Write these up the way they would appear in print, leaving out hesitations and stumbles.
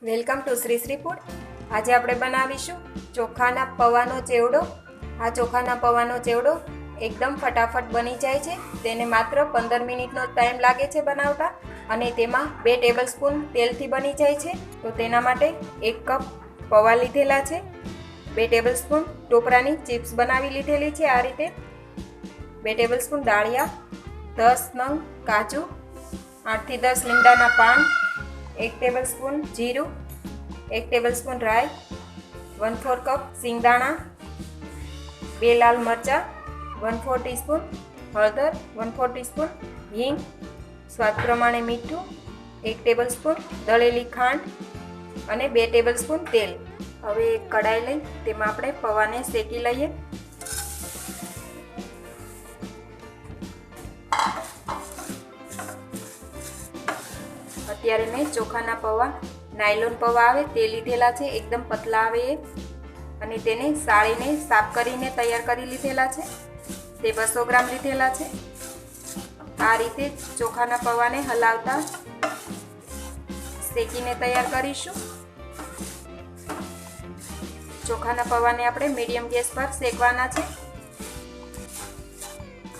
Welcome to Shri Shri food. આજે આપણે બનાવીશું ચોખાના પૌવાનો ચેવડો। આ ચોખાના પૌવાનો ચેવડો એકદમ ફટાફટ બની જાય છે। તેને માત્ર 15 મિનિટનો ટાઈમ લાગે છે બનાવતા અને તેમાં 2 ટેબલસ્પૂન તેલથી બની જાય છે। તો તેના માટે 1 કપ પૌવા લીધેલા છે, 2 ટેબલસ્પૂન ટોપરાની ચિપ્સ બનાવી લીધેલી છે આ રીતે, 2 ટેબલસ્પૂન દાળિયા, 10 નંગ કાજુ, 8 થી 10 લીમડાના પાન, 1 ટેબલસ્પૂન જીરું, 1 ટેબલસ્પૂન રાઈ, 1/4 કપ સિંગદાણા, 2 લાલ મરચાં, 1/4 ટીસ્પૂન હળદર, 1/4 ટીસ્પૂન હિંગ, સ્વાદ પ્રમાણે મીઠું, 1 ટેબલસ્પૂન દળેલી ખાંડ અને 2 ટેબલસ્પૂન તેલ। હવે એક કઢાઈ લઈ તેમાં આપણે પૌવાને શેકી લઈએ। અત્યારે મેં ચોખાના પૌવા નાયલોન પૌવા આવે તે લીધેલા છે, એકદમ પતલા આવે એ, અને તેને સાળીને સાફ કરીને તૈયાર કરી લીધેલા છે। તે 200 ગ્રામ લીધેલા છે। આ રીતે ચોખાના પૌવાને હલાવતા શેકીને તૈયાર કરીશું। ચોખાના પૌવાને આપણે મીડિયમ ગેસ પર શેકવાના છે।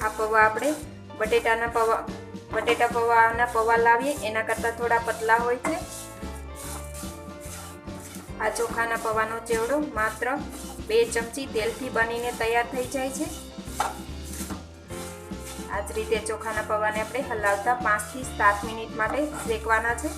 આ પૌવા આપણે બટેટા પૌવાના પૌવા લાવીએ એના કરતાં થોડા પતલા હોય છે। આ ચોખાના પૌવાનો ચેવડો માત્ર 2 ચમચી તેલથી બનીને તૈયાર થઈ જાય છે। આ જ રીતે ચોખાના પૌવાને આપણે હલાવતા 5 થી 7 મિનિટ માટે શેકવાના છે।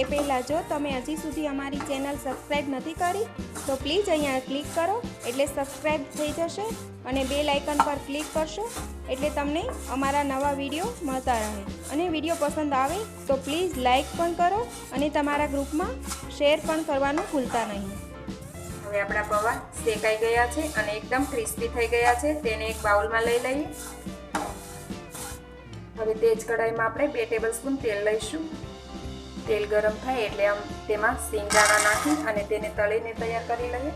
એ પહેલાં જો તમે હજી સુધી અમારી ચેનલ સબસ્ક્રાઈબ નથી કરી તો પ્લીઝ અહીંયા ક્લિક કરો એટલે સબસ્ક્રાઈબ થઈ જશે અને બેલ આઇકન પર ક્લિક કરશો એટલે તમને અમારા નવા વિડીયો મળતા રહે। અને વિડીયો પસંદ આવે તો પ્લીઝ લાઈક પણ કરો અને તમારા ગ્રુપમાં શેર પણ કરવાનું ભૂલતા નહીં। હવે આપણા પૌવા શેકાઈ ગયા છે અને એકદમ ક્રિસ્પી થઈ ગયા છે। તેને એક બાઉલમાં લઈ લઈએ। હવે તે જ કઢાઈમાં આપણે 2 ટેબલસ્પૂન તેલ લઈશું। તેલ ગરમ થાય એટલે તેમાં સિંગદાણા નાખી અને તેને તળીને તૈયાર કરી લઈએ।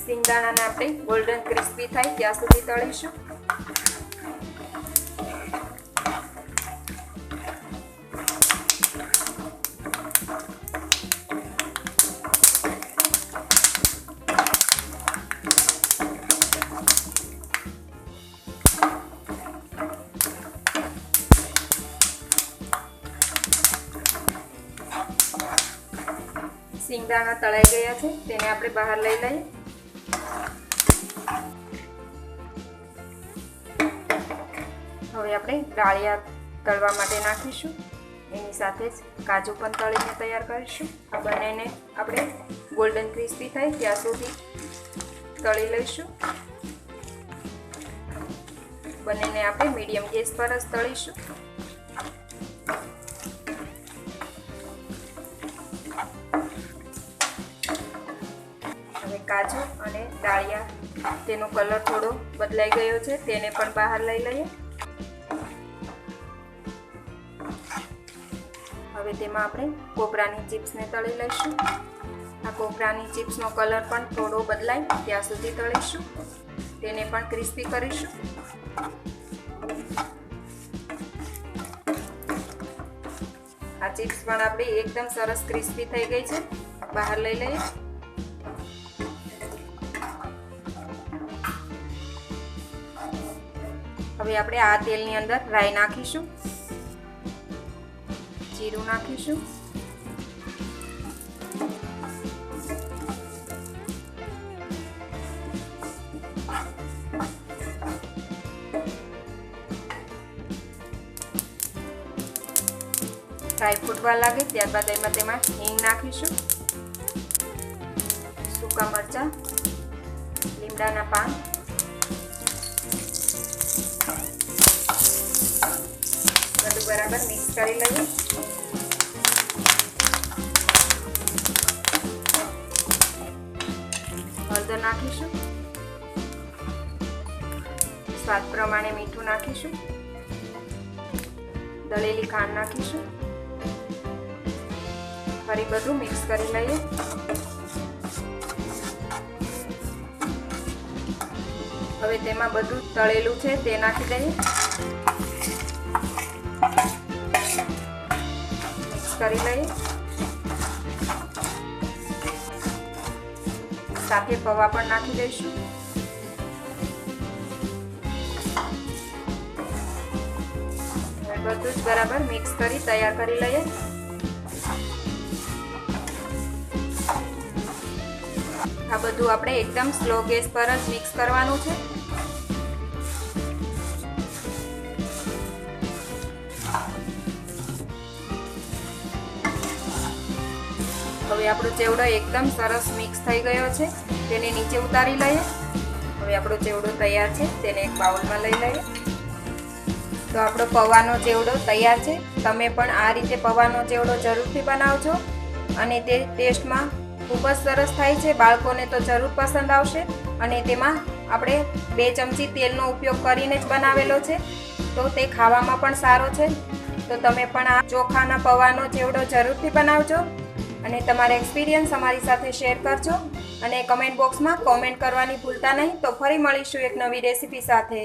સિંગદાણાને આપણે ગોલ્ડન ક્રિસ્પી થાય ત્યાં સુધી તળીશું। સિંગદાણા તળાઈ ગયા છે, તેને આપણે બહાર લઈ લઈએ। હવે આપણે દાળિયા તળવા માટે નાખીશું, એની સાથે જ કાજુ પણ તળીને તૈયાર કરીશું। આ બંનેને આપણે ગોલ્ડન ક્રિસ્પી થાય ત્યાં સુધી તળી લઈશું। બંનેને આપણે મીડિયમ ગેસ પર જ તળીશું। કાજુ અને દાળિયા તેનો કલર થોડો બદલાઈ ગયો છે, તેને પણ બહાર લઈ લઈએ। હવે તેમાં આપણે કોપરાની ચિપ્સને તળી લઈશું। આ કોપરાની ચિપ્સનો કલર પણ થોડો બદલાય ત્યાં સુધી તળીશું, તેને પણ ક્રિસ્પી કરીશું। આ ચિપ્સ પણ આપણી એકદમ સરસ ક્રિસ્પી થઈ ગઈ છે, બહાર લઈ લઈએ। હવે આપણે આ તેલની અંદર રાઈ નાખીશું, જીરું નાખીશું, રાઈ ફૂટવા લાગે ત્યારબાદ તેમાં હિંગ નાખીશું, સૂકા મરચાં, લીમડાના પાન, બરાબર મિક્સ કરી લઈએ। હળદર નાખીશું, સ્વાદ પ્રમાણે મીઠું નાખીશું, દળેલી ખાંડ નાખીશું, ફરી બધું મિક્સ કરી લઈએ। હવે તેમાં બધું તળેલું છે તે નાખી દઈએ, મિક્સ કરી લઈએ. સાથે પૌવા પણ નાખી દઈશું. હવે બધું જ બરાબર મિક્સ કરી તૈયાર કરી લઈએ. આ બધું આપણે એકદમ સ્લો ગેસ પર જ મિક્સ કરવાનું છે. હવે આપણો ચેવડો એકદમ સરસ મિક્સ થઈ ગયો છે. તેને નીચે ઉતારી લઈએ. હવે આપણો ચેવડો તૈયાર છે. તેને એક બાઉલમાં લઈ લઈએ. તો આપણો પૌવાનો ચેવડો તૈયાર છે. તમે પણ આ રીતે પૌવાનો ચેવડો જરૂરથી બનાવજો અને તે ટેસ્ટમાં ખૂબ જ સરસ થાય છે. બાળકોને તો જરૂર પસંદ આવશે. અને તેમાં આપણે 2 ચમચી તેલનો ઉપયોગ કરીને જ બનાવેલો છે, તો તે ખાવામાં પણ સારો છે. તો તમે પણ આ ચોખાના પૌવાનો ચેવડો જરૂરથી બનાવજો અને તમારા એક્સપિરિયન્સ અમારી સાથે શેર કરજો અને કમેન્ટ બોક્સમાં કોમેન્ટ કરવાની ભૂલતા નહીં. તો ફરી મળીશું એક નવી રેસીપી સાથે.